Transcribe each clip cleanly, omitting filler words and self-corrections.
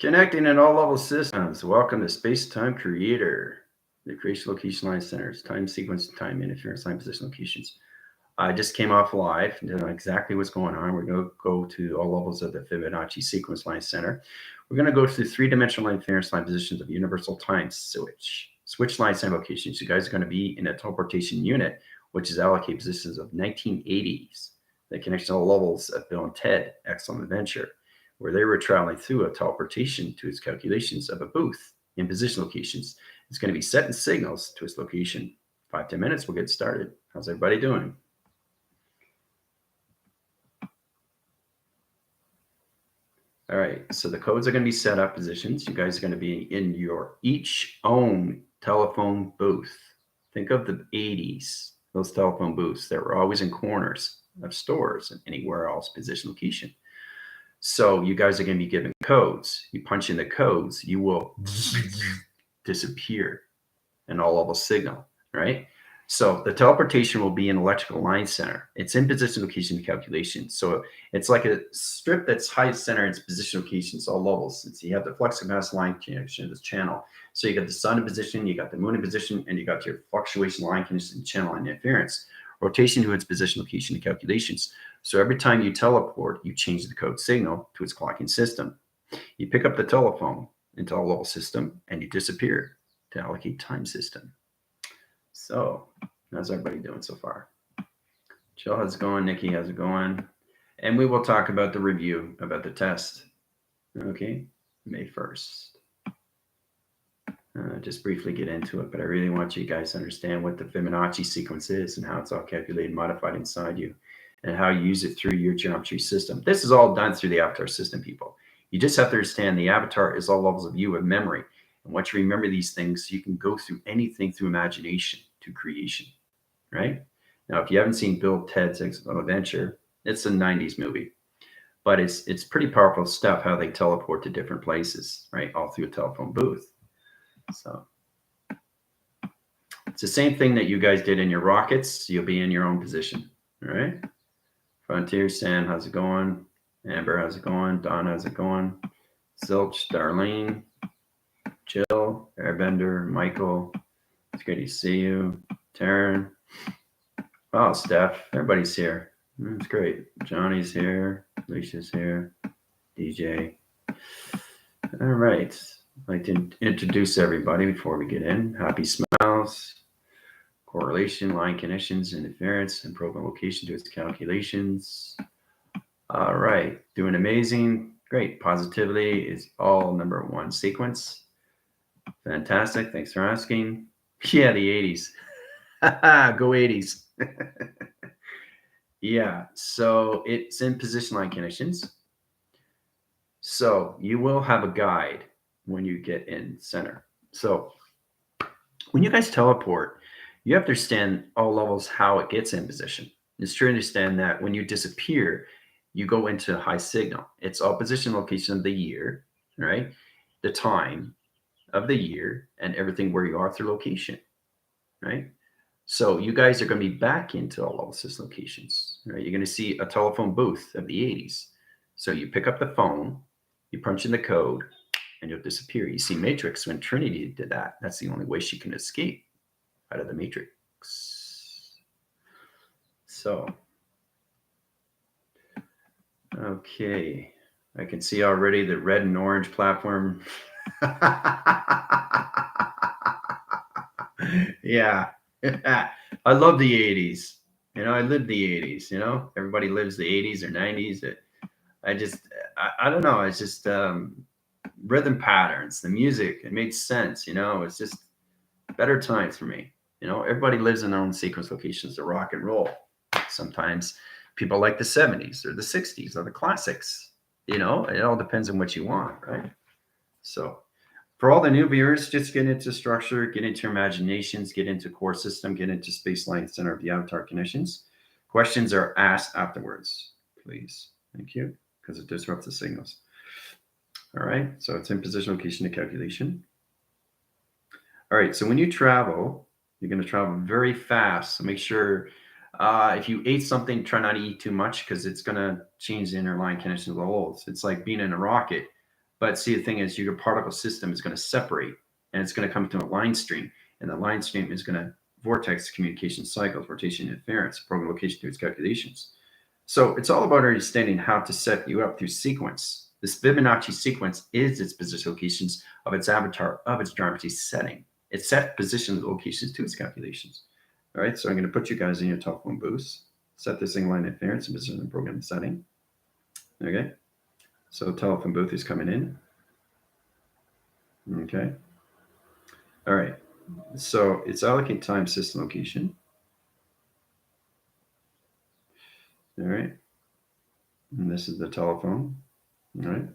Connecting in all level systems. Welcome to Space-Time Creator. The creation location line centers, time sequence, time interference, line position locations. I just came off live and know exactly what's going on. We're going to go to all levels of the Fibonacci sequence line center. We're going to go through three-dimensional interference line positions of universal time switch line center locations. You guys are going to be in a teleportation unit, which is allocated positions of 1980s. The connection all levels of Bill and Ted, Excellent Adventure, where they were traveling through a teleportation to its calculations of a booth in position locations. It's going to be setting signals to its location. 5-10 minutes, we'll get started. How's everybody doing? All right, so the codes are going to be set up positions. You guys are going to be in your each own telephone booth. Think of the 80s, those telephone booths that were always in corners of stores and anywhere else position location. So you guys are going to be given codes. You punch in the codes, you will disappear in all level signal, right? So the teleportation will be an electrical line center. It's in position location calculation. So it's like a strip that's high center its position locations, all levels. Since you have the flux capacitor line connection, this channel. So you got the sun in position, you got the moon in position, and you got your fluctuation line connection, channel and interference. Rotation to its position location and calculations. So every time you teleport, you change the code signal to its clocking system. You pick up the telephone into all level system and you disappear to allocate time system. So how's everybody doing so far? Jill, how's it going? Nikki, how's it going? And we will talk about the review about the test. Okay, May 1st. Just briefly get into it, but I really want you guys to understand what the Fibonacci sequence is and how it's all calculated and modified inside you and how you use it through your geometry system. This is all done through the avatar system, people. You just have to understand the avatar is all levels of you of memory. And once you remember these things, you can go through anything through imagination to creation, right? Now, if you haven't seen Bill Ted's Excellent Adventure, it's a 90s movie, but it's pretty powerful stuff how they teleport to different places, right? All through a telephone booth. So it's the same thing that you guys did in your rockets. You'll be in your own position, all right? Frontier, Stan, how's it going? Amber, how's it going? Don, how's it going? Zilch, Darlene, Jill, Airbender, Michael, it's good to see you. Taryn, wow, Steph, everybody's here. That's great. Johnny's here, Alicia's here, DJ. All right. I'd like to introduce everybody before we get in. Happy smiles, correlation, line connections, interference, and program location to its calculations. All right, doing amazing. Great. Positivity is all number one sequence. Fantastic. Thanks for asking. Yeah, the 80s. Go 80s. Yeah, so it's in position line connections. So you will have a guide when you get in center. So when you guys teleport, you have to understand all levels how it gets in position. It's true to understand that when you disappear, you go into high signal. It's all position location of the year, right? The time of the year and everything where you are through location, right? So you guys are going to be back into all of these locations, right? You're going to see a telephone booth of the 80s. So you pick up the phone, you punch in the code, and you'll disappear. You see Matrix, when Trinity did that, that's the only way she can escape out of the Matrix. So, okay. I can see already the red and orange platform. Yeah. I love the 80s. You know, I lived the 80s, you know, everybody lives the 80s or 90s. I don't know. It's just rhythm patterns, the music, it made sense, you know, it's just better times for me. You know, everybody lives in their own sequence locations to rock and roll. Sometimes people like the 70s or the 60s or the classics, you know, it all depends on what you want, right? So for all the new viewers, just get into structure, get into imaginations, get into core system, get into space line center of the avatar connections. Questions are asked afterwards, please. Thank you, because it disrupts the signals. All right, so it's in position, location, and calculation. All right, so when you travel, you're going to travel very fast. So make sure if you ate something, try not to eat too much because it's going to change the inner line connection of the holes. It's like being in a rocket, But see, the thing is, your particle system is going to separate, and it's going to come to a line stream, and the line stream is going to vortex communication cycles, rotation interference, program location through its calculations. So it's all about understanding how to set you up through sequence. This Fibonacci sequence is its position locations of its avatar of its geometry setting. It set position locations to its calculations. All right, so I'm going to put you guys in your telephone booths, set this single line interference and position and program setting. Okay, so telephone booth is coming in. Okay, all right, so it's allocate time system location. All right, and this is the telephone. All right,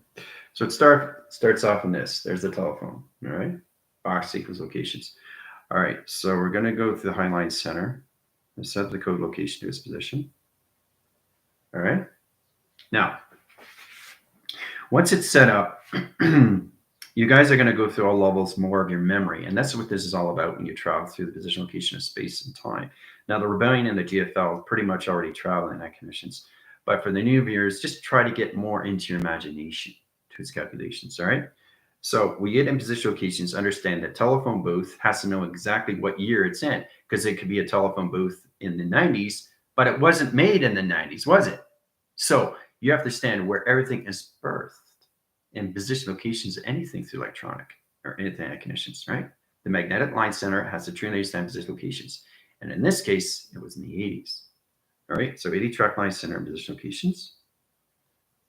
so it starts off in this. There's the telephone. All right, box sequence locations. All right, so we're going to go to the highline center and set the code location to its position. All right, now once it's set up, you guys are going to go through all levels more of your memory, and that's what this is all about when you travel through the position location of space and time. Now, the rebellion and the GFL pretty much already travel in that conditions, but for the new viewers, just try to get more into your imagination to its calculations. All right. So we get in position locations, understand that telephone booth has to know exactly what year it's in, because it could be a telephone booth in the 90s, but it wasn't made in the 90s, was it? So you have to understand where everything is birthed in position locations, anything through electronic or anything conditions, right? The magnetic line center has the 380 position locations. And in this case, it was in the 80s. All right, so 80 track line center in position locations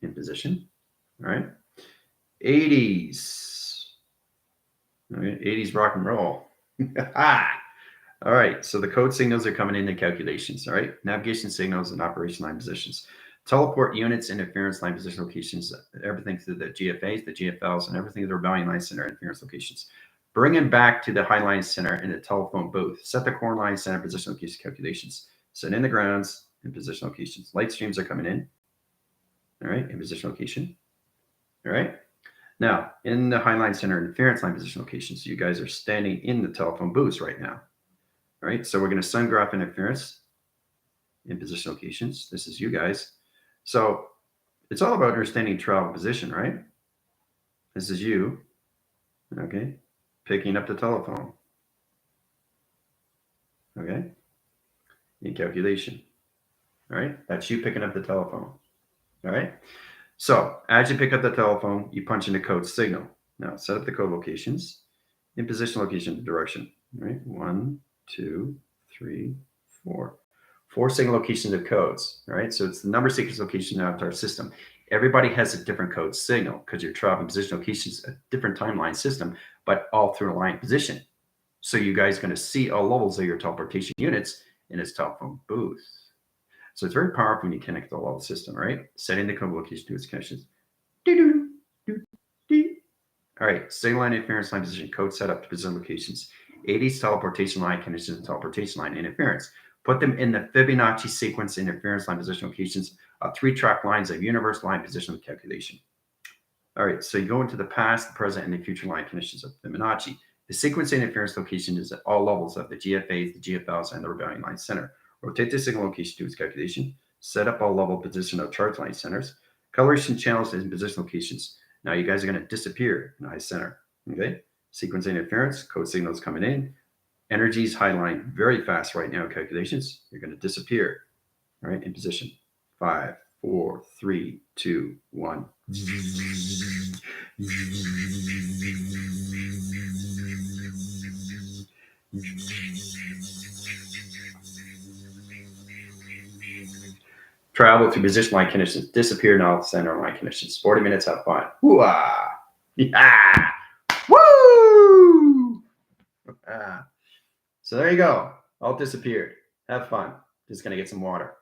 in position. All right. 80s. All right, 80s rock and roll. All right, so the code signals are coming in the calculations. All right, navigation signals and operation line positions. Teleport units, interference line position locations, everything through the GFAs, the GFLs, and everything to the rebellion line center interference locations. Bring them back to the high line center in the telephone booth. Set the core line center position location calculations. Set in the grounds and position locations. Light streams are coming in. All right, in position location. All right. Now, in the highline center interference line position locations, you guys are standing in the telephone booths right now. All right, so we're going to sun graph interference in position locations. This is you guys. So it's all about understanding travel position, right? This is you, okay, picking up the telephone. Okay, in calculation. All right, that's you picking up the telephone. All right. So as you pick up the telephone, you punch in the code signal. Now set up the code locations in position, location, direction. Right, 1, 2, 3, 4. 4 signal locations of codes. All right, so it's the number sequence location out to our system. Everybody has a different code signal because you're traveling position locations, a different timeline system, but all through a line position. So you guys are going to see all levels of your teleportation units in its telephone booth. So it's very powerful when you connect the level system, right? Setting the code location to its connections. All right, signal line interference line position code set up to position locations. 80s teleportation line connections and teleportation line interference. Put them in the Fibonacci sequence interference line position locations of 3 track lines of universal line position calculation. All right, so you go into the past, the present, and the future line conditions of Fibonacci. The sequence interference location is at all levels of the GFAs, the GFLs, and the rebellion line center. Rotate the signal location to its calculation. Set up all level position of charge line centers. Coloration channels and position locations. Now you guys are going to disappear in the high center. Okay. Sequence interference, code signals coming in. Energies high line very fast right now. Calculations. You're going to disappear. All right, in position. 5, 4, 3, 2, 1. Travel through position line conditions, disappear now center line conditions. 40 minutes, have fun. Hoo-ah! Yeah! Woo! So there you go. All disappeared. Have fun. Just gonna get some water.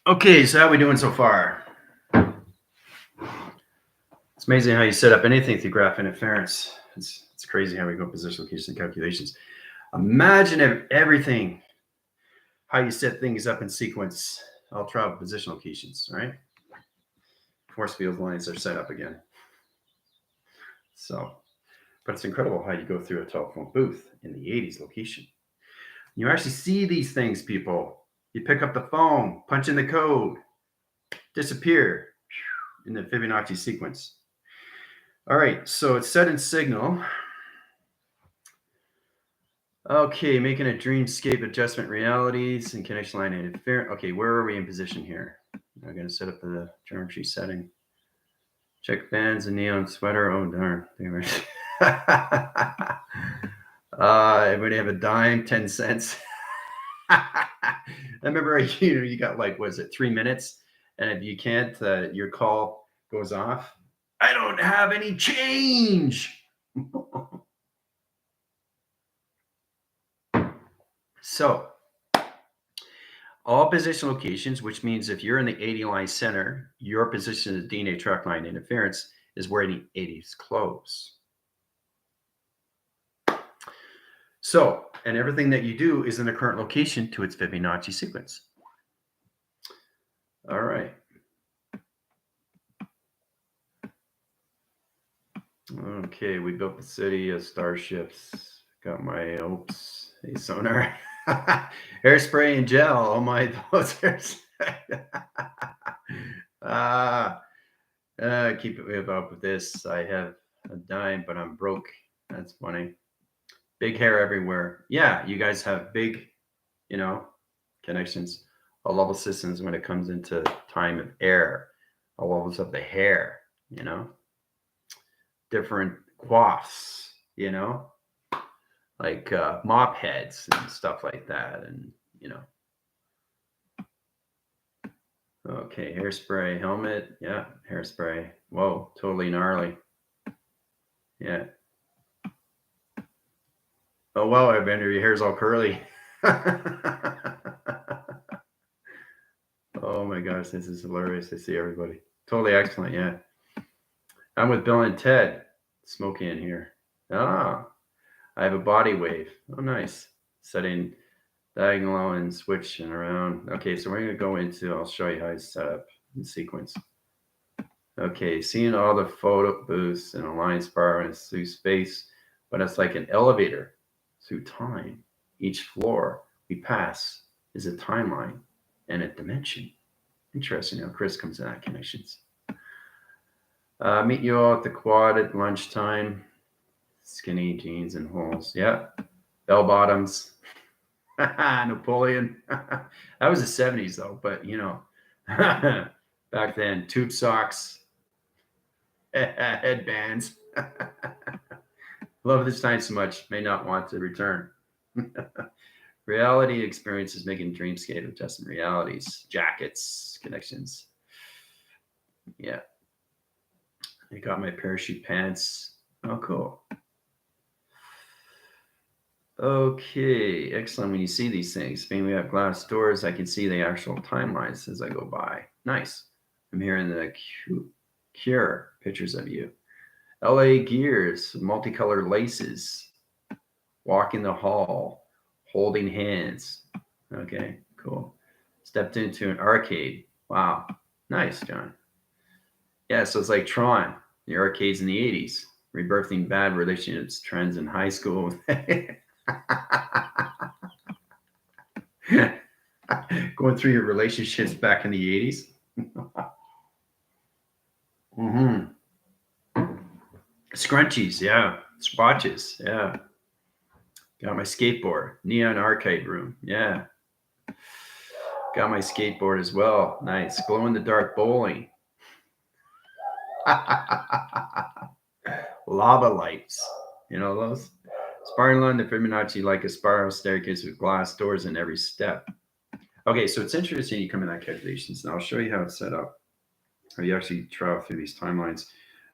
Okay, so how are we doing so far? It's amazing how you set up anything through graph interference. It's crazy how we go position, location, and calculations. Imagine everything, how you set things up in sequence. I'll try position locations, right? Force field lines are set up again. So, but it's incredible how you go through a telephone booth in the 80s location. You actually see these things, people. You pick up the phone, punch in the code, disappear in the Fibonacci sequence. All right, so it's set in signal. Okay, making a dreamscape adjustment realities and connection line interference. Okay, where are we in position here? I'm going to set up the geometry setting. Check bands and neon sweater. Oh, darn. Everybody have a dime, 10 cents. I remember, you got like, what is it, 3 minutes? And if you can't, your call goes off. I don't have any change. So, all position locations, which means if you're in the 80 line center, your position in the DNA track line interference is where the 80s close. So, and everything that you do is in the current location to its Fibonacci sequence. All right. Okay, we built the city of starships. Got my, oops, hey, sonar. Hairspray and gel. Oh my, those hairs. Keep it up with this. I have a dime, but I'm broke. That's funny. Big hair everywhere. Yeah, you guys have big, connections. All level systems when it comes into time of air. All levels of the hair, different coiffs, like mop heads and stuff like that. And, okay, hairspray, helmet. Yeah, hairspray. Whoa, totally gnarly. Yeah. Oh, wow, Evander, your hair's all curly. Oh my gosh, this is hilarious. I see everybody. Totally excellent, yeah. I'm with Bill and Ted. Smoky in here. Ah, I have a body wave. Oh, nice. Setting diagonal and switching around. Okay, so we're going to go into, I'll show you how to set up in sequence. Okay, seeing all the photo booths and a line spiral through space, but it's like an elevator through time. Each floor we pass is a timeline and a dimension. Interesting how Chris comes in that connections. Meet you all at the quad at lunchtime. Skinny jeans and holes. Yeah. Bell bottoms. Napoleon. That was the 70s though, but back then, tube socks, headbands. Love this time so much, may not want to return. Reality experiences making dreamscape adjustment realities, jackets, connections. Yeah. I got my parachute pants. Oh, cool. Okay, excellent. When you see these things, maybe we have glass doors, I can see the actual timelines as I go by. Nice. I'm hearing the Cure pictures of you. LA Gears, multicolored laces, walking the hall, holding hands. Okay, cool. Stepped into an arcade. Wow, nice, John. Yeah, so it's like Tron, the arcades in the 80s, rebirthing bad relationships trends in high school. Going through your relationships back in the 80s. Scrunchies, yeah. Swatches, yeah. Got my skateboard. Neon arcade room, yeah. Got my skateboard as well. Nice. Glow in the dark bowling. Lava lights. You know those? Spiral line the Fibonacci like a spiral staircase with glass doors in every step. Okay, so it's interesting you come in that calculations. Now I'll show you how it's set up. How you actually travel through these timelines.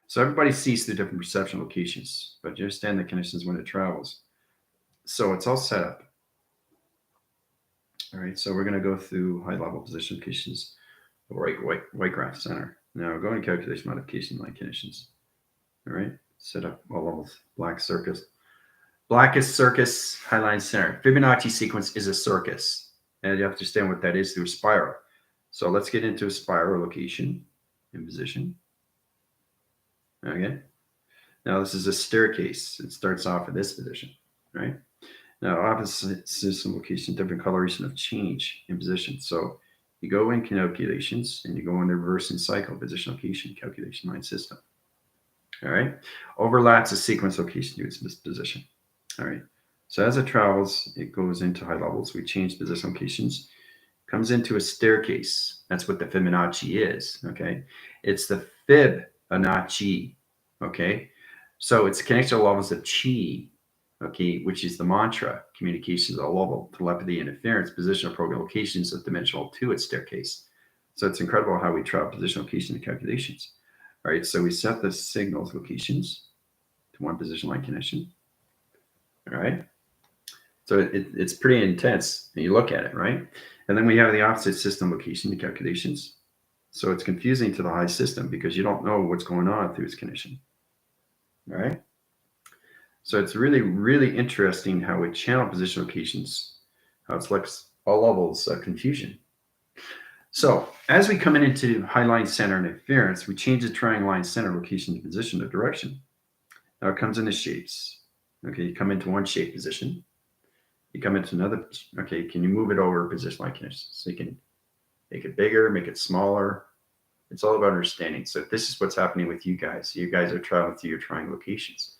So everybody sees the different perception locations, but you understand the conditions when it travels. So it's all set up. All right, so we're going to go through high level position locations. white graph center. Now go into calculation modification line conditions. All right, set up all levels. Blackest circus, highline center. Fibonacci sequence is a circus, and you have to understand what that is through a spiral. So let's get into a spiral location and position. Okay. Now this is a staircase. It starts off at this position, right? Now opposite system location, different coloration of change in position. So you go in calculations and you go in the reverse and cycle position location calculation line system. All right. Overlaps a sequence location to its position. All right. So as it travels, it goes into high levels. We change position locations. Comes into a staircase. That's what the Fibonacci is. Okay. It's the Fibonacci. Okay. So it's connection levels of chi. Okay, which is the mantra, communications at a level, telepathy, interference, position, appropriate locations of dimensional to its staircase. So it's incredible how we travel position, location, and calculations. All right, so we set the signals locations to one position line connection. All right, so it's pretty intense when you look at it, right? And then we have the opposite system location to calculations. So it's confusing to the high system because you don't know what's going on through its connection. All right. So it's really, really interesting how we channel position locations, how it's like all levels of confusion. So as we come into high line center interference, we change the triangle line center location to position to direction. Now it comes into shapes. Okay, you come into one shape position. You come into another. Okay, can you move it over position like this? So you can make it bigger, make it smaller. It's all about understanding. So this is what's happening with you guys. You guys are traveling through your triangle locations.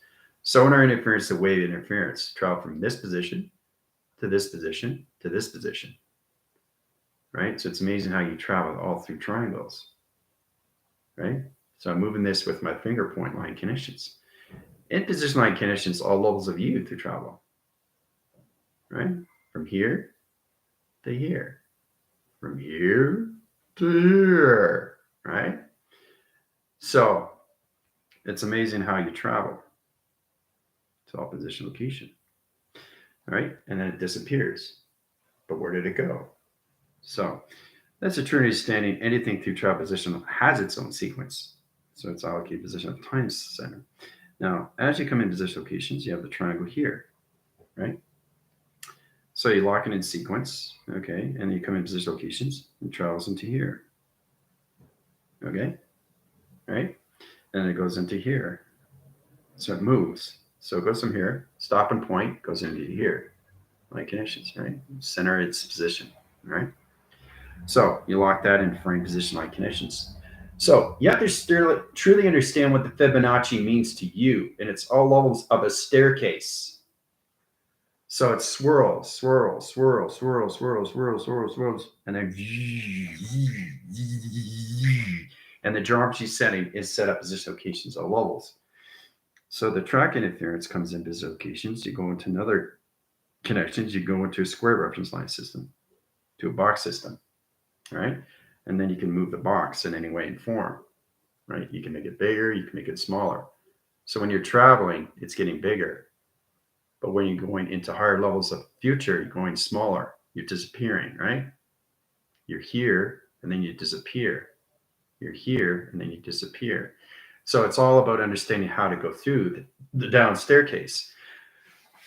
Sonar interference to wave interference, travel from this position to this position to this position, right? So it's amazing how you travel all through triangles, right? So I'm moving this with my finger point line connections. In position line connections, all levels of you through travel, right? From here to here, from here to here, right? So it's amazing how you travel. All position location. All right, and then it disappears. But where did it go? So that's a true understanding. Anything through travel position has its own sequence. So it's allocated position of time center. Now, as you come in position locations, you have the triangle here, right? So you lock it in sequence, okay, and you come in position locations and travels into here. Okay, right? And it goes into here. So it moves. So it goes from here, stop and point, goes into here. Line connections, right? Center its position, right? So you lock that in frame position line connections. So you have to truly understand what the Fibonacci means to you, and it's all levels of a staircase. So it swirls, swirls, swirls, swirls, swirls, swirls, swirls, swirls, and then and the geometry setting is set up position locations all levels. So the track interference comes in position locations. You go into another connections. You go into a square reference line system, to a box system, right? And then you can move the box in any way and form, right? You can make it bigger. You can make it smaller. So when you're traveling, it's getting bigger. But when you're going into higher levels of future, you're going smaller. You're disappearing, right? You're here, and then you disappear. You're here, and then you disappear. So it's all about understanding how to go through the down staircase.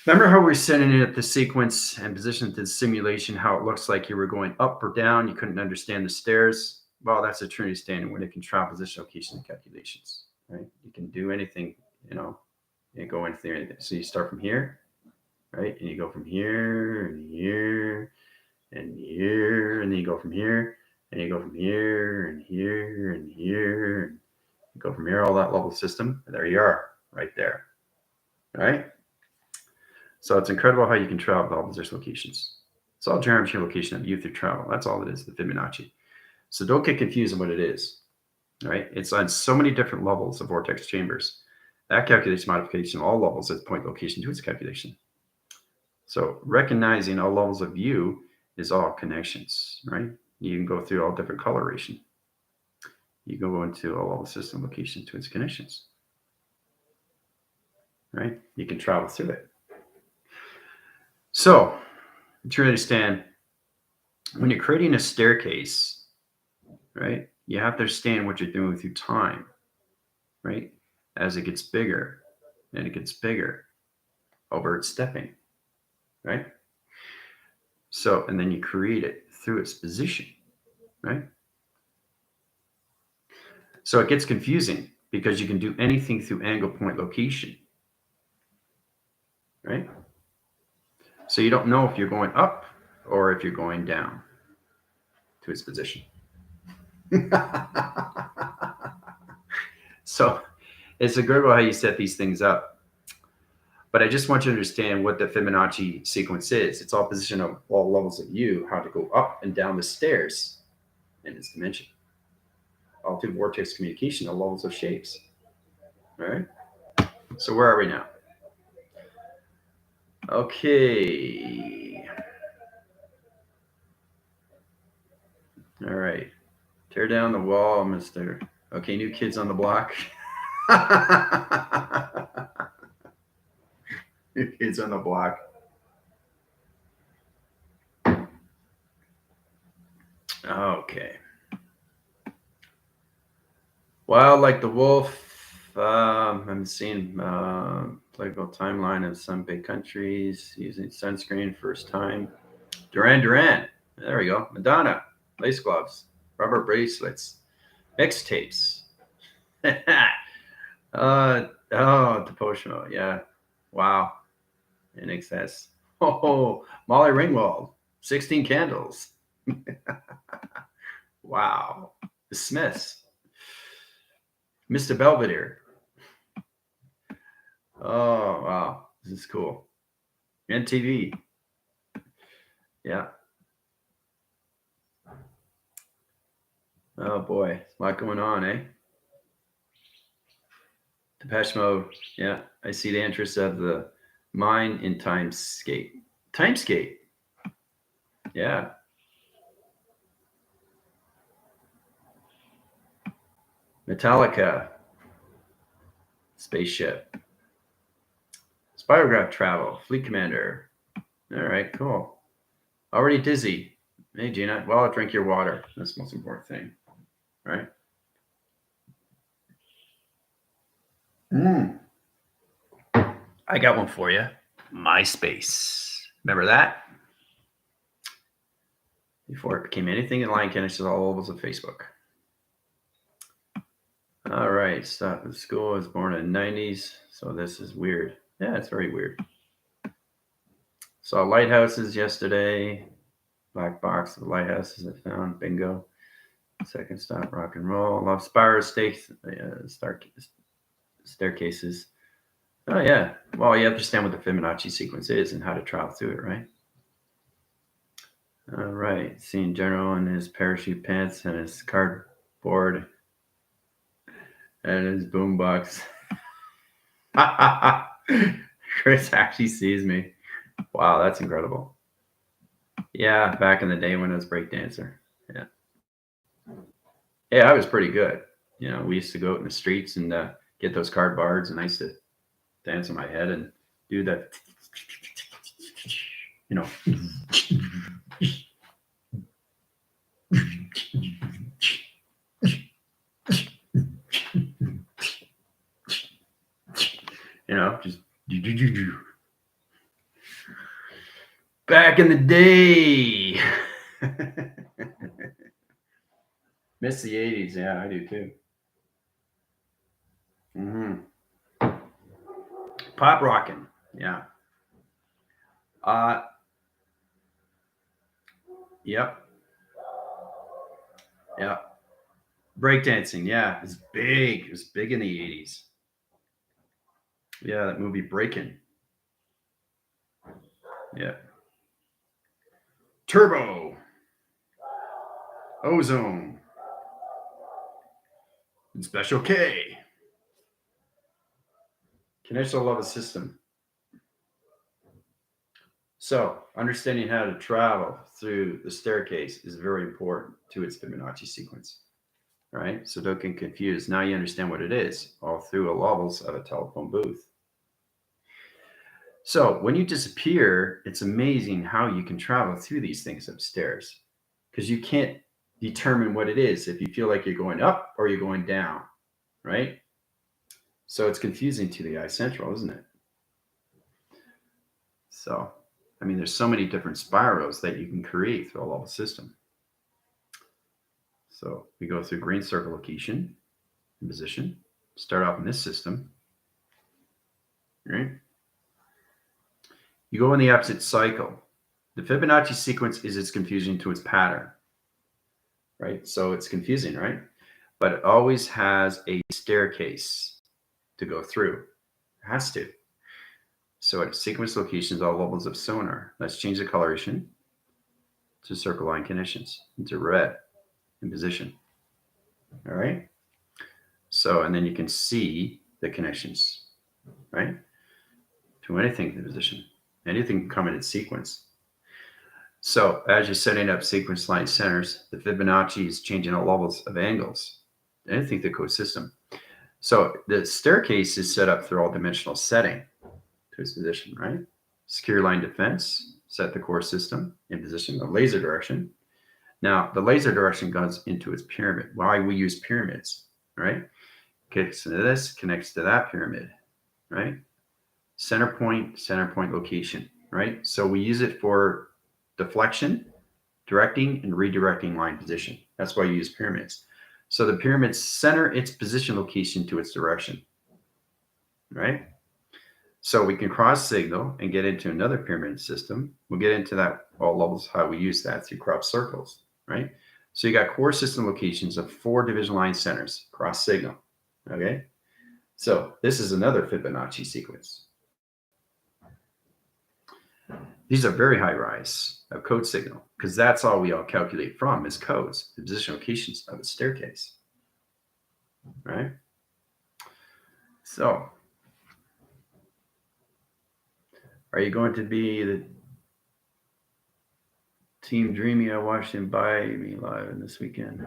Remember how we were setting it up the sequence and position to the simulation, how it looks like you were going up or down. You couldn't understand the stairs. Well, that's a Trinity standard when it can travel position, location, and calculations, right? You can do anything, you go into there. Anything. So you start from here, right? And you go from here and here and here, and then you go from here, and you go from here and here and here, and you go from here, all that level system. And there you are, right there, right? So it's incredible how you can travel to all position locations. It's all geometry location of you through travel. That's all it is, the Fibonacci. So don't get confused on what it is, right? It's on so many different levels of vortex chambers. That calculation modification, all levels at point location to its calculation. So recognizing all levels of view is all connections, right? You can go through all different coloration. You go into all level system location to its connections, right? You can travel through it. So to understand, when you're creating a staircase, right? You have to understand what you're doing with your time, right? As it gets bigger and it gets bigger over its stepping, right? So, and then you create it through its position, right? So it gets confusing because you can do anything through angle, point, location, right? So you don't know if you're going up or if you're going down to its position. So it's a good way how you set these things up. But I just want you to understand what the Fibonacci sequence is. It's all position of all levels of you, how to go up and down the stairs in this dimension. All through vortex communication, all levels of shapes. All right. So where are we now? Okay. All right. Tear down the wall, Mr. Okay, new kids on the block. New kids on the block. Okay. Well, like the wolf, I'm seeing political timeline of some big countries using sunscreen first time. Duran. There we go. Madonna. Lace gloves. Rubber bracelets. Mixtapes. Devotional. Yeah. Wow. In excess. Oh, Molly Ringwald. 16 candles. Wow. The Smiths. Mr. Belvedere. Oh, wow. This is cool. NTV. Yeah. Oh, boy. A lot going on, eh? Depeche Mode. Yeah. I see the interest of the mind in Timescape. Timescape. Yeah. Metallica. Spaceship. Spirograph travel. Fleet Commander. All right, cool. Already dizzy. Hey, Gina. Well, drink your water. That's the most important thing. Right? I got one for you. MySpace. Remember that? Before it became anything in Lion King, it's just all levels of Facebook. All right. Stop at school. I was born in the 90s. So this is weird. Yeah, it's very weird. Saw lighthouses yesterday. Black box of lighthouses I found. Bingo. Second stop, rock and roll. Love spiral staircases. Oh, yeah. Well, you understand what the Fibonacci sequence is and how to travel through it, right? All right. Seeing General in his parachute pants and his cardboard and his boombox. Chris actually sees me. Wow, that's incredible. Yeah, back in the day when I was breakdancer. Yeah. Yeah, I was pretty good. You know, we used to go out in the streets and get those cardboards, and I used to dance on my head and do that. You know. You know, just back in the day. Miss the 80s. Yeah, I do too. Pop rocking. Yeah. Yep. Yeah. Breakdancing. Yeah. It's big. It was big in the 80s. Yeah, that movie Breakin'. Yeah. Turbo. Ozone. And Special K. Conventional love system. So, understanding how to travel through the staircase is very important to its Fibonacci sequence. All right, so don't get confused. Now you understand what it is, all through the levels of a telephone booth. So, when you disappear, it's amazing how you can travel through these things upstairs because you can't determine what it is, if you feel like you're going up or you're going down, right? So it's confusing to the eye central, isn't it? So, I mean, there's so many different spirals that you can create through a level system. So we go through green circle location and position, start off in this system, right? You go in the opposite cycle. The Fibonacci sequence is its confusion to its pattern, right? So it's confusing, right? But it always has a staircase to go through. It has to. So at sequence locations, all levels of sonar. Let's change the coloration to circle line conditions, into red in position. All right. So, and then you can see the connections, right? To anything in the position. Anything can come in its sequence. So as you're setting up sequence line centers, the Fibonacci is changing all levels of angles. Anything the code system. So the staircase is set up through all dimensional setting to its position, right? Secure line defense, set the core system in position, the laser direction. Now the laser direction goes into its pyramid. Why we use pyramids, right? Connects to this, connects to that pyramid, right? Center point location, right? So we use it for deflection, directing, and redirecting line position. That's why you use pyramids. So the pyramids center its position location to its direction, right? So we can cross signal and get into another pyramid system. We'll get into that all levels, how we use that through crop circles, right? So you got core system locations of 4 division line centers, cross signal, okay? So this is another Fibonacci sequence. These are very high rise of code signal because that's all we all calculate from is codes, the position locations of the staircase, right? So are you going to be the team dreaming? I watched him buy me live in this weekend.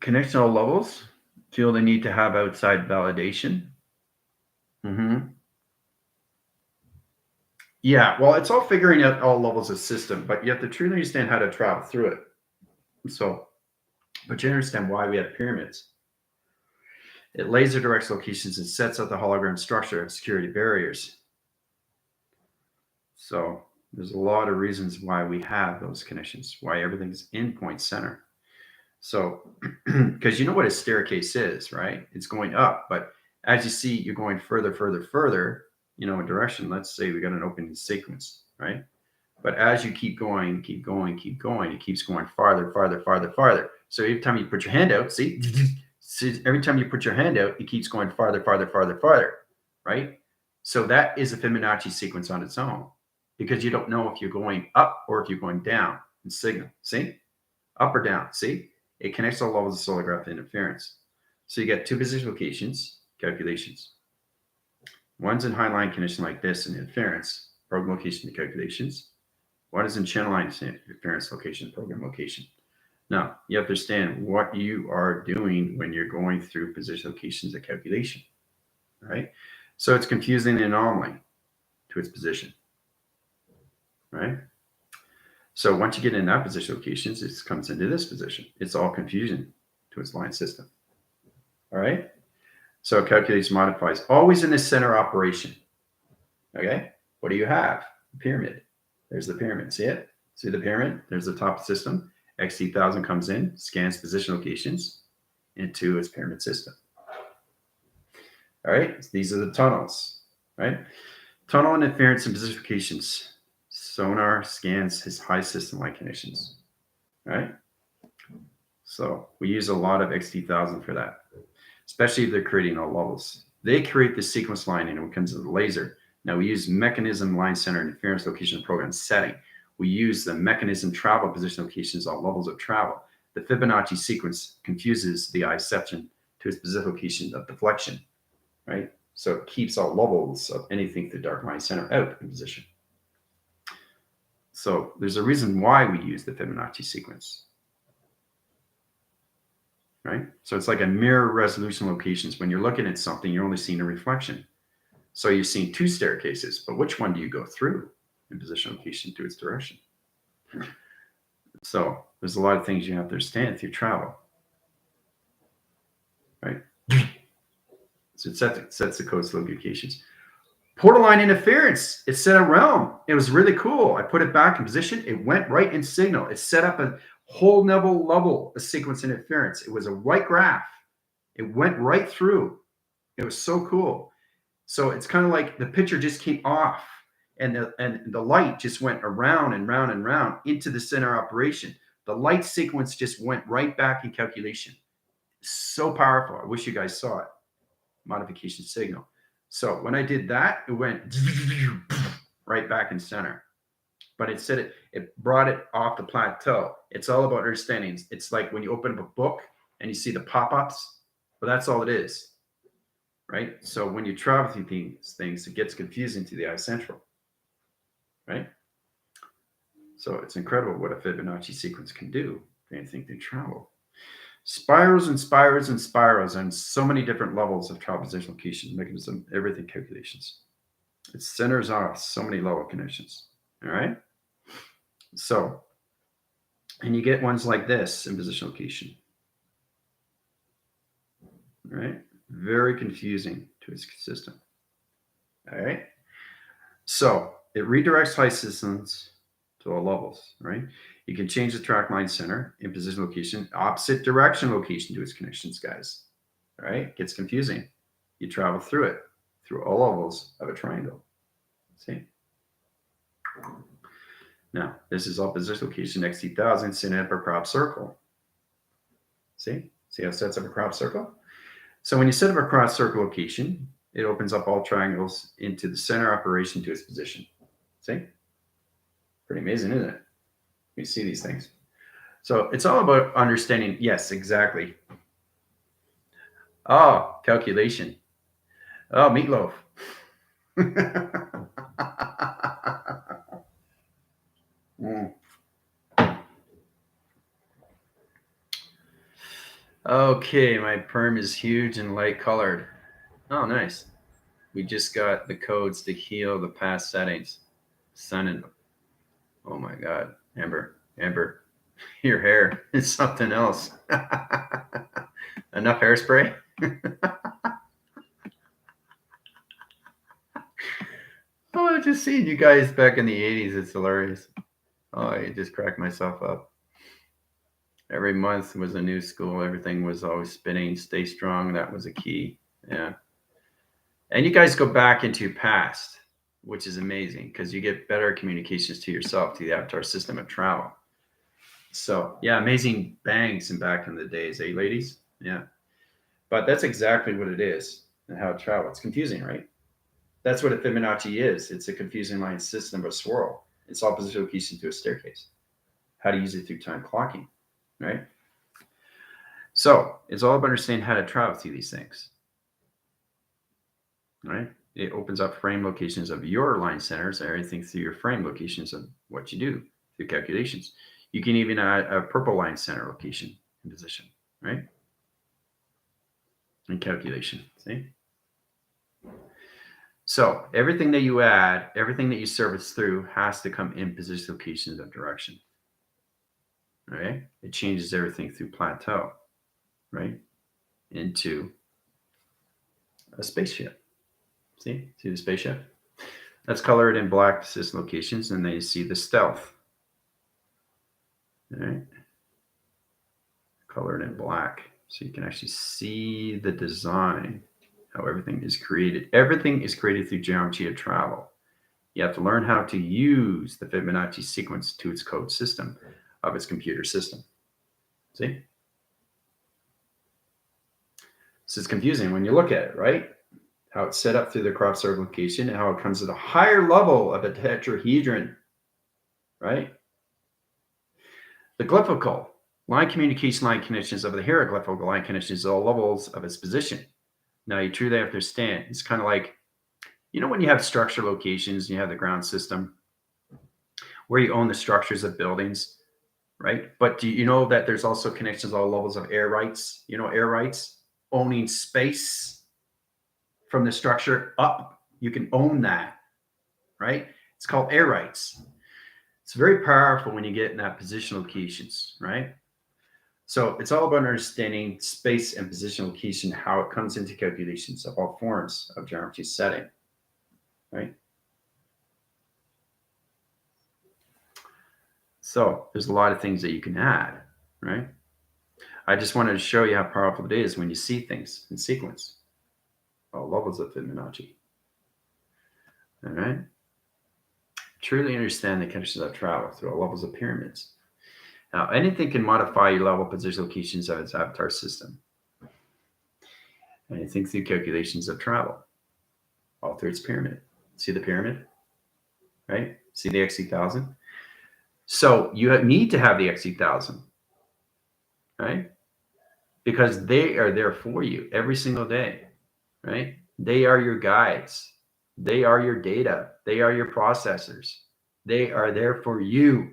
Connectional levels feel the need to have outside validation. Yeah, well, it's all figuring out all levels of system, but you have to truly understand how to travel through it. So, but you understand why we have pyramids. It laser directs locations and sets up the hologram structure of security barriers. So there's a lot of reasons why we have those connections, why everything's in point center. So, because you know what a staircase is, right? It's going up, but as you see, you're going further, in direction. Let's say we got an opening sequence, right? But as you keep going, it keeps going farther. So every time you put your hand out, see, every time you put your hand out, it keeps going farther, right? So that is a Fibonacci sequence on its own because you don't know if you're going up or if you're going down in signal. See, up or down. See, it connects all levels of solar graph interference. So you get 2 position locations, calculations. One's in high line condition like this in interference, program location to calculations. One is in channel line interference location, program location. Now, you have to understand what you are doing when you're going through position locations of calculation, right? So it's confusing the anomaly to its position, right? So once you get in that position locations, it comes into this position. It's all confusion to its line system, all right? So it calculates, modifies, always in the center operation, okay? What do you have? Pyramid. There's the pyramid. See it? See the pyramid? There's the top system. XT1000 comes in, scans position locations into its pyramid system. All right. These are the tunnels, right? Tunnel interference and position locations. Sonar scans his high system-like conditions, right? So we use a lot of XT1000 for that, especially if they're creating all levels. They create the sequence line and when it comes to the laser. Now we use mechanism line center interference location program setting. We use the mechanism travel position locations on levels of travel. The Fibonacci sequence confuses the eyeception to its position location of deflection, right? So it keeps all levels of anything through dark line center out in position. So there's a reason why we use the Fibonacci sequence, right? So it's like a mirror resolution locations. When you're looking at something, you're only seeing a reflection. So you're seeing two staircases, but which one do you go through in position location to its direction? So there's a lot of things you have to understand through travel, right? So it sets the codes locations. Portal line interference. It set a realm. It was really cool. I put it back in position. It went right in signal. It set up a whole level of sequence interference. It was a white graph. It went right through. It was so cool. So it's kind of like the picture just came off, and the light just went around and round and round into the center operation. The light sequence just went right back in calculation. So powerful. I wish you guys saw it. Modification signal. So when I did that, it went right back in center. But it said it brought it off the plateau. It's all about understanding. It's like when you open up a book and you see the pop-ups. Well, that's all it is, right? So when you travel through these things, it gets confusing to the eye central, right? So it's incredible what a Fibonacci sequence can do for anything through travel. Spirals and spirals and spirals, and so many different levels of travel position location, mechanism, everything calculations. It centers off so many level connections. All right. So, and you get ones like this in position location. All right. Very confusing to its system. All right. So it redirects high systems to all levels, right? You can change the track line center in position location, opposite direction location to its connections, guys. All right, it gets confusing. You travel through it, through all levels of a triangle. See? Now, this is all position location XT1000 setting up a crop circle. See? See how it sets up a crop circle? So when you set up a crop circle location, it opens up all triangles into the center operation to its position. See? Pretty amazing, isn't it? You see these things. So it's all about understanding. Yes, exactly. Oh, calculation. Oh, meatloaf. Okay, my perm is huge and light colored. Oh, nice. We just got the codes to heal the past settings. Sun and oh my God, Amber, your hair is something else. Enough hairspray? Oh, just seeing you guys back in the 80s, it's hilarious. Oh, I just cracked myself up. Every month was a new school. Everything was always spinning. Stay strong. That was a key. Yeah. And you guys go back into your past, which is amazing because you get better communications to yourself, to the avatar system of travel. So yeah, amazing bangs and back in the days, eh, ladies? Yeah. But that's exactly what it is and how it travels. It's confusing, right? That's what a Fibonacci is. It's a confusing line system of a swirl. It's all position location to a staircase. How to use it through time clocking, right? So it's all about understanding how to travel through these things, right? It opens up frame locations of your line centers, everything through your frame locations of what you do through calculations. You can even add a purple line center location in position, right? And calculation, see? So everything that you add, everything that you service through has to come in position locations of direction. Right? It changes everything through plateau, right? Into a spaceship. See the spaceship? That's colored in black system locations, and then you see the stealth. All right? Colored in black. So you can actually see the design, how everything is created. Everything is created through geometry of travel. You have to learn how to use the Fibonacci sequence to its code system of its computer system. See? So it's confusing when you look at it, right? How it's set up through the crop circle location and how it comes at a higher level of a tetrahedron, right? The glyphical line communication line connections of the hieroglyphical line connections are all levels of its position. Now you truly have to understand. It's kind of like, you know, when you have structure locations, you have the ground system where you own the structures of buildings, right? But do you know that there's also connections at all levels of air rights? You know, air rights, owning space from the structure up You can own that, right? It's called air rights. It's very powerful when you get in that position locations, right? So it's all about understanding space and position location, how it comes into calculations of all forms of geometry setting, right? So there's a lot of things that you can add, right? I just wanted to show you how powerful it is when you see things in sequence. All levels of Fibonacci. All right. Truly understand the conditions of travel through all levels of pyramids. Now, anything can modify your level position locations of its avatar system. Anything through calculations of travel, all through its pyramid. See the pyramid, right? See the XC1000? So you need to have the XC1000, right? Because they are there for you every single day, right? They are your guides. They are your data. They are your processors. They are there for you.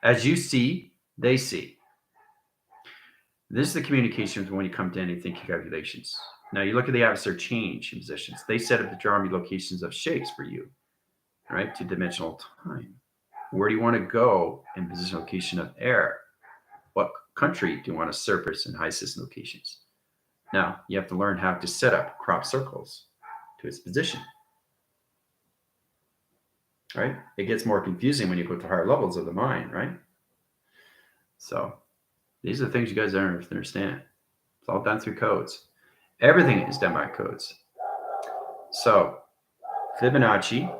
As you see, they see. This is the communication when you come to anything calculations. Now you look at the adversary change in positions. They set up the geometry locations of shapes for you, right? Two-dimensional time. Where do you want to go in position location of air? What country do you want to surface in high system locations? Now you have to learn how to set up crop circles to its position. Right? It gets more confusing when you go to higher levels of the mind, right? So these are the things you guys don't understand. It's all done through codes. Everything is done by codes. So Fibonacci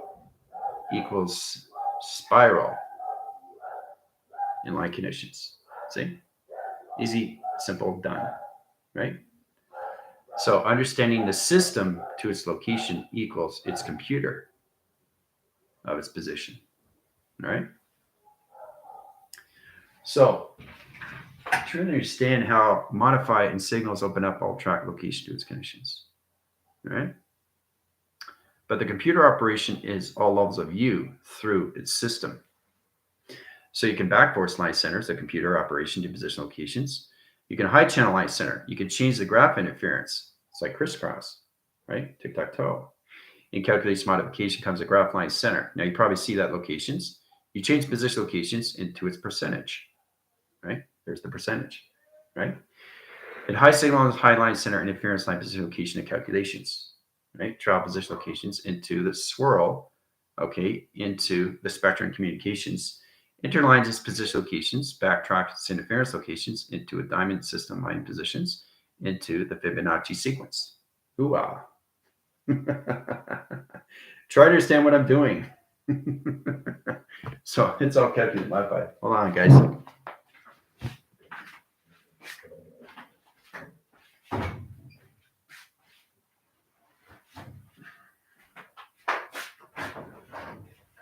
equals spiral in line conditions. See? Easy, simple, done, right? So understanding the system to its location equals its computer of its position, right? So try to understand how modify and signals open up all track location to its conditions, right? But the computer operation is all levels of you through its system. So you can backforce line centers, the computer operation to position locations. You can high channel line center. You can change the graph interference. It's like crisscross, right? Tic-tac-toe. In calculation modification comes a graph line center. Now you probably see that locations. You change position locations into its percentage, right? There's the percentage, right? And high signal high line center interference line position location and calculations, right? Trial position locations into the swirl, okay, into the spectrum communications. Interlines its position locations, backtrack its interference locations into a diamond system line positions into the Fibonacci sequence. Ooh-ah. Try to understand what I'm doing. So it's all calculated. Bye-bye. Hold on, guys.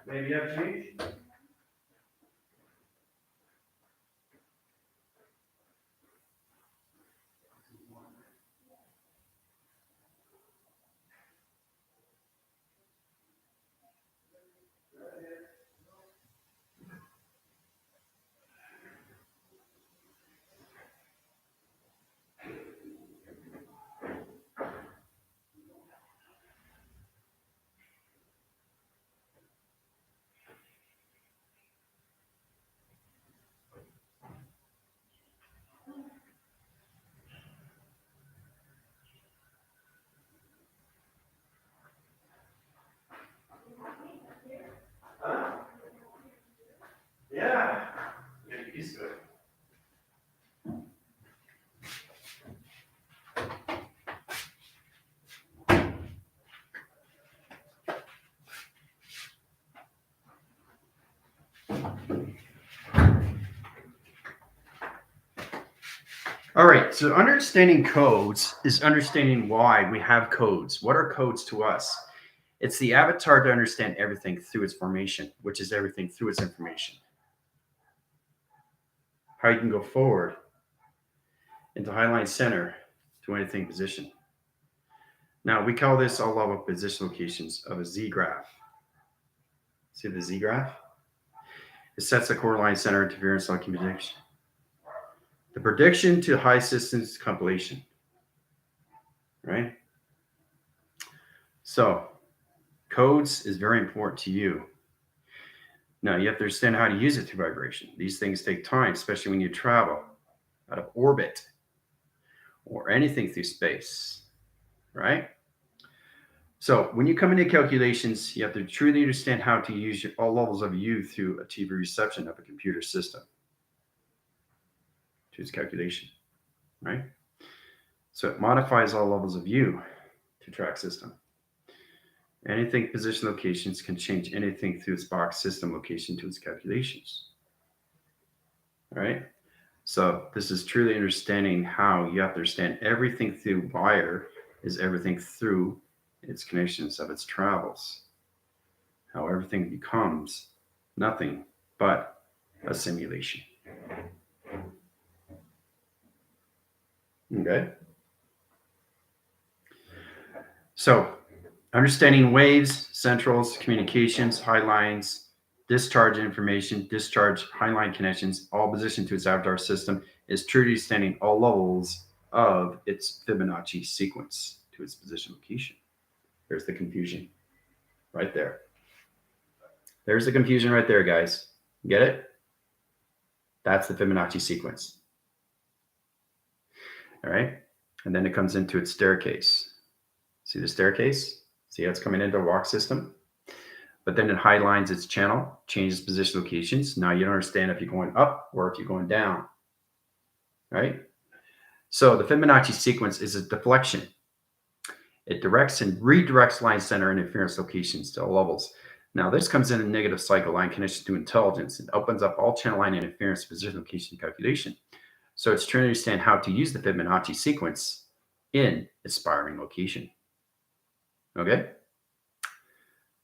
Maybe you have change? Yeah. Get used to it. All right, so understanding codes is understanding why we have codes. What are codes to us? It's the avatar to understand everything through its formation, which is everything through its information. How you can go forward into highline center to anything position. Now, we call this all level position locations of a Z-graph. See the Z-graph? It sets the core line center interference on communication. The prediction to high systems compilation, right? So codes is very important to you. Now you have to understand how to use it through vibration. These things take time, especially when you travel out of orbit or anything through space, right? So when you come into calculations, you have to truly understand how to use all levels of you through a TV reception of a computer system to its calculation, right? So it modifies all levels of you to track system. Anything position locations can change anything through its box system location to its calculations. All right. So this is truly understanding how you have to understand everything through wire is everything through its connections of its travels. How everything becomes nothing but a simulation. Okay. So understanding waves, centrals, communications, high lines, discharge information, discharge high line connections, all positioned to its avatar system is truly understanding all levels of its Fibonacci sequence to its position location. There's the confusion right there. There's the confusion right there, guys. Get it? That's the Fibonacci sequence. All right. And then it comes into its staircase. See the staircase? See how it's coming into a walk system? But then it highlines its channel, changes position locations. Now you don't understand if you're going up or if you're going down, right? So the Fibonacci sequence is a deflection. It directs and redirects line center interference locations to all levels. Now this comes in a negative cycle line connection to intelligence. It opens up all channel line interference position location calculation. So it's trying to understand how to use the Fibonacci sequence in aspiring location. Okay?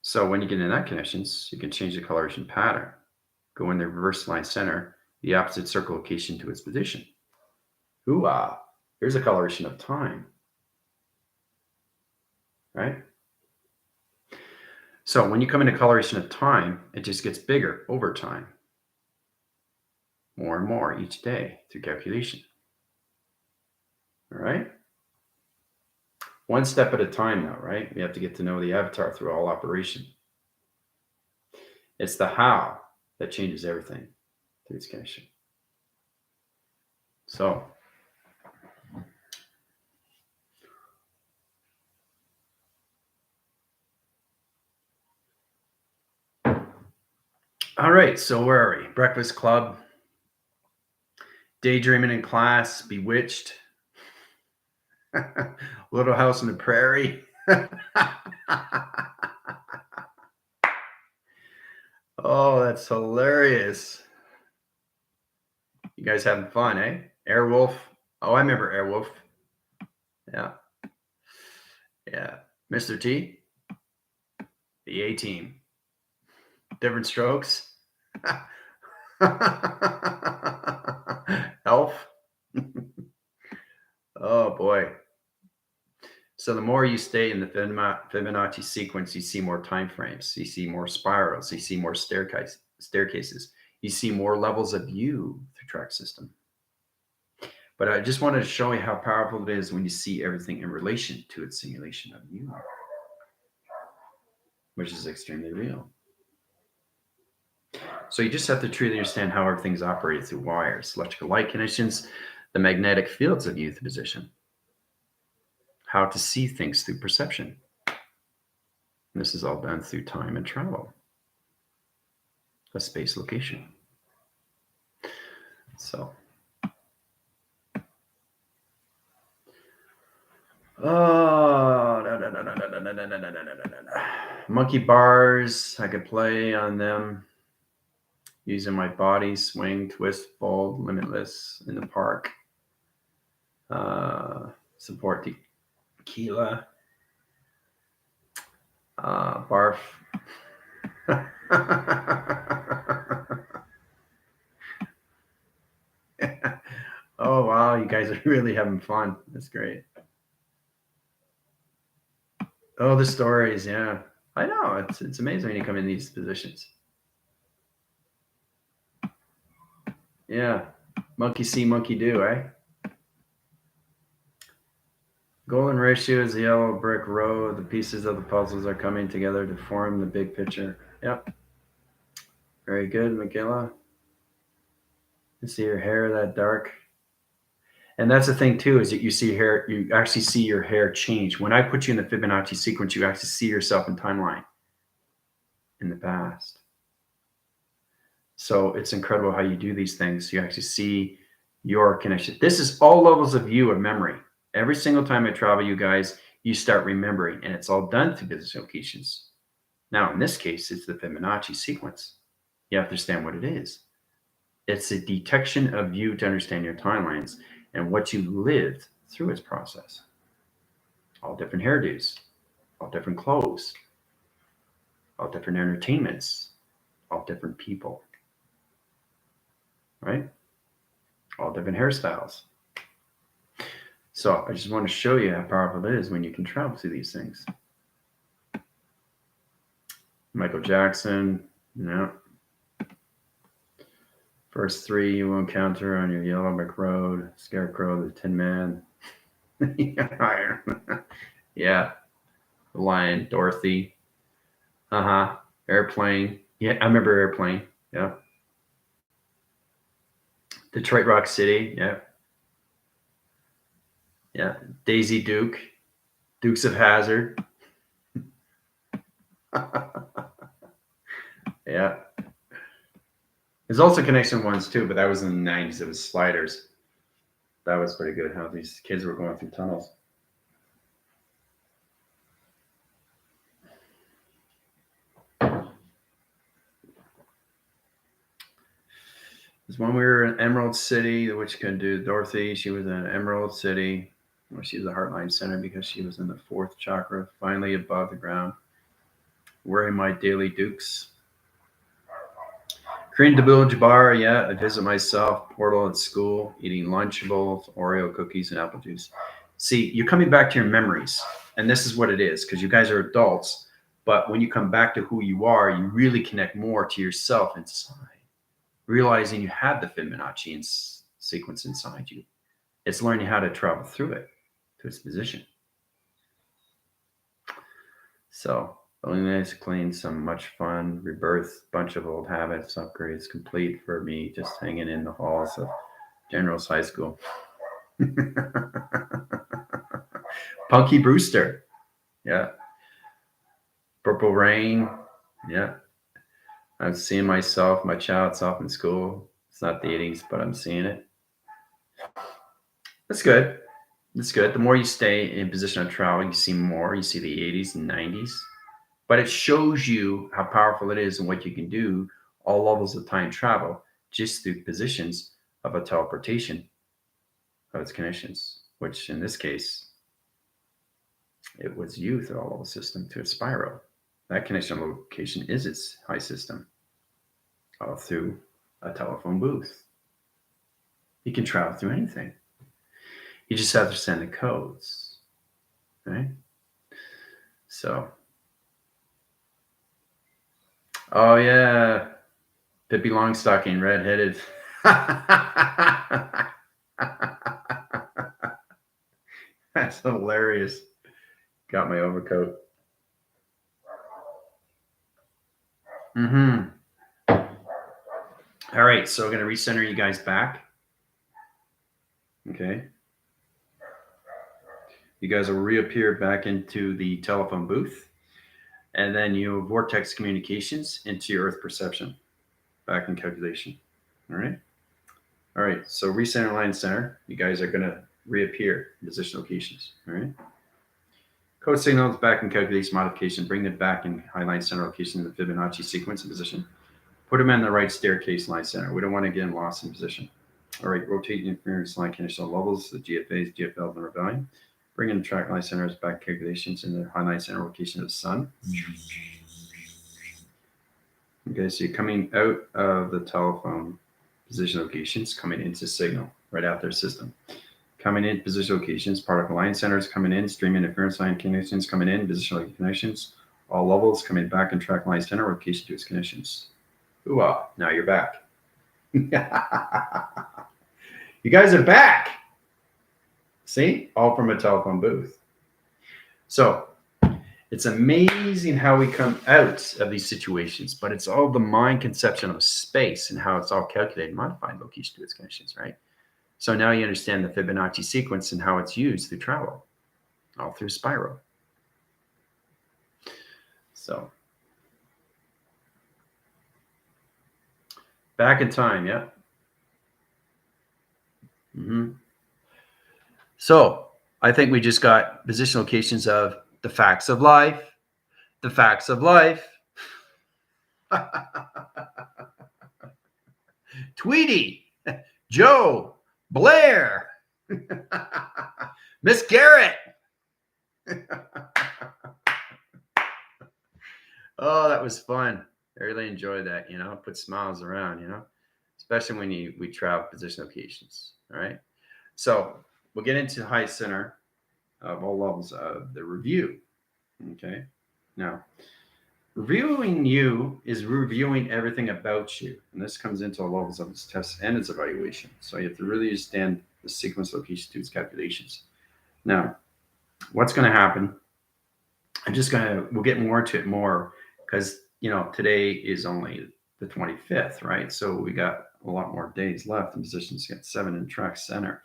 So when you get in that connections, you can change the coloration pattern. Go in the reverse line center, the opposite circle location to its position. Ooh-ah, here's a coloration of time. Right? So when you come into coloration of time, it just gets bigger over time. More and more each day through calculation. All right? One step at a time now, right? We have to get to know the avatar through all operation. It's the how that changes everything through its connection. So all right, so where are we? Breakfast Club, Daydreaming in Class, Bewitched, Little House on the Prairie. Oh, that's hilarious. You guys having fun, eh? Airwolf. Oh, I remember Airwolf. Yeah. Yeah. Mr. T. The A-Team. Different Strokes. Elf. Oh, boy. So the more you stay in the Fibonacci sequence, you see more time frames. You see more spirals. You see more staircases. You see more levels of you through track system. But I just wanted to show you how powerful it is when you see everything in relation to its simulation of you, which is extremely real. So you just have to truly understand how everything's operated through wires, electrical light connections, the magnetic fields of youth position, how to see things through perception. And this is all done through time and travel, a space location. So, monkey bars, I could play on them using my body, swing, twist, fold, limitless in the park. Support tequila, barf. Oh, wow, you guys are really having fun. That's great. Oh, the stories, yeah. I know, it's amazing when you come in these positions. Yeah, monkey see, monkey do, eh? Golden ratio is the yellow brick road. The pieces of the puzzles are coming together to form the big picture. Yep. Very good, Michaela. You see your hair that dark. And that's the thing too, is that you see hair, you actually see your hair change. When I put you in the Fibonacci sequence, you actually see yourself in timeline in the past. So it's incredible how you do these things. You actually see your connection. This is all levels of view of memory. Every single time I travel, you guys, you start remembering, and it's all done through business locations. Now, in this case, it's the Fibonacci sequence. You have to understand what it is. It's a detection of you to understand your timelines and what you lived through its process. All different hairdos, all different clothes, all different entertainments, all different people, right? All different hairstyles. So I just want to show you how powerful it is when you can travel through these things. Michael Jackson, no. First three you will encounter on your Yellow Brick Road: Scarecrow, the Tin Man. Yeah. The Lion, Dorothy. Airplane. Yeah, I remember Airplane. Yeah. Detroit Rock City. Yeah. Yeah. Daisy Duke. Dukes of Hazzard. Yeah. There's also Connection ones too, but that was in the 90s. It was Sliders. That was pretty good, how these kids were going through tunnels. There's one we were in Emerald City, which can do Dorothy. She was in Emerald City, where she was a Heartline Center because she was in the 4th chakra, finally above the ground. Wearing my daily dukes. Korean Abdul-Jabbar, yeah, I visit myself, portal at school, eating Lunchables, Oreo cookies, and apple juice. See, you're coming back to your memories, and this is what it is, because you guys are adults, but when you come back to who you are, you really connect more to yourself inside, realizing you have the Fibonacci sequence inside you. It's learning how to travel through it, to its position. So, loneliness, clean, some much fun, rebirth, bunch of old habits, upgrades complete for me, just hanging in the halls of General's High School. Punky Brewster. Yeah. Purple Rain. Yeah. I'm seeing myself, my child self in school. It's not the 80s, but I'm seeing it. That's good. That's good. The more you stay in position of travel, you see more. You see the 80s and 90s. But it shows you how powerful it is and what you can do, all levels of time travel, just through positions of a teleportation of its connections, which in this case, it was you through all of the system to a spiral. That connection location is its high system through a telephone booth. You can travel through anything. You just have to send the codes, right? So, oh yeah, Pippi Longstocking, redheaded. That's hilarious. Got my overcoat. All right, so I'm going to recenter you guys back. Okay. You guys will reappear back into the telephone booth. And then you vortex communications into your earth perception. Back in calculation. All right. All right. So recenter line center. You guys are going to reappear in position locations. All right. Code signals back in calculation modification. Bring them back in highline center location in the Fibonacci sequence and position. Put them in the right staircase line center. We don't want to get lost in position. All right. Rotate interference line conditional levels, the GFAs, GFLs, and rebellion. Bring in the track line centers back calculations in the highline center location of the sun. Okay, so you're coming out of the telephone position locations, coming into signal right after the system. Coming in position locations, particle line centers coming in, stream interference line connections coming in, position connections, all levels coming back in track line center location to its connections. Ooh-ah, now you're back. You guys are back. See, all from a telephone booth. So it's amazing how we come out of these situations, but it's all the mind conception of space and how it's all calculated, modified location to its connections, right? So now you understand the Fibonacci sequence and how it's used through travel, all through spiral. So back in time, yeah. So I think we just got position locations of the facts of life, the facts of life. Tweety, Joe, Blair, Miss Garrett. Oh, that was fun. I really enjoyed that, put smiles around, especially when we travel position locations. All right. So we'll get into high center of all levels of the review. Okay. Now, reviewing you is reviewing everything about you. And this comes into all levels of its test and its evaluation. So you have to really understand the sequence location to its calculations. Now, what's going to happen? We'll get more into it more because, today is only the 25th, right? So we got a lot more days left and positions get 7 in track center.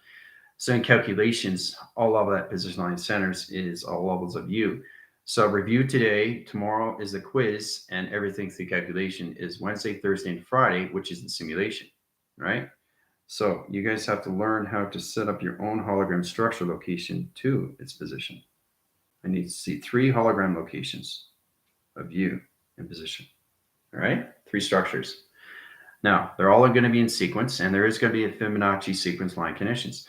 So in calculations, all of that position line centers is all levels of you. So review today, tomorrow is the quiz, and everything through calculation is Wednesday, Thursday, and Friday, which is the simulation, right? So you guys have to learn how to set up your own hologram structure location to its position. I need to see 3 hologram locations of you in position. All right, 3 structures. Now, they're all going to be in sequence, and there is going to be a Fibonacci sequence line conditions.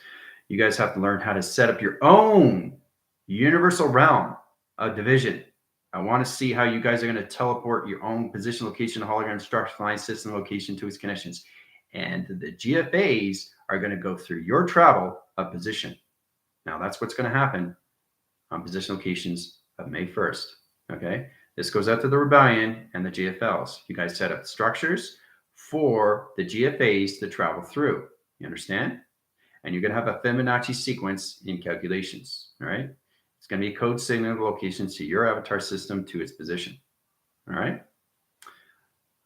You guys have to learn how to set up your own universal realm of division. I want to see how you guys are going to teleport your own position, location, hologram structure, line system location to its connections. And the GFAs are going to go through your travel of position. Now, that's what's going to happen on position locations of May 1st. Okay. This goes out to the rebellion and the GFLs. You guys set up structures for the GFAs to travel through. You understand? And you're going to have a Fibonacci sequence in calculations. All right. It's going to be a code signal location to your avatar system to its position. All right.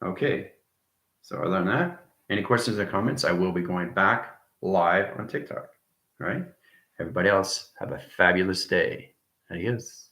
Okay. So other than that, any questions or comments? I will be going back live on TikTok. All right. Everybody else, have a fabulous day. Adios.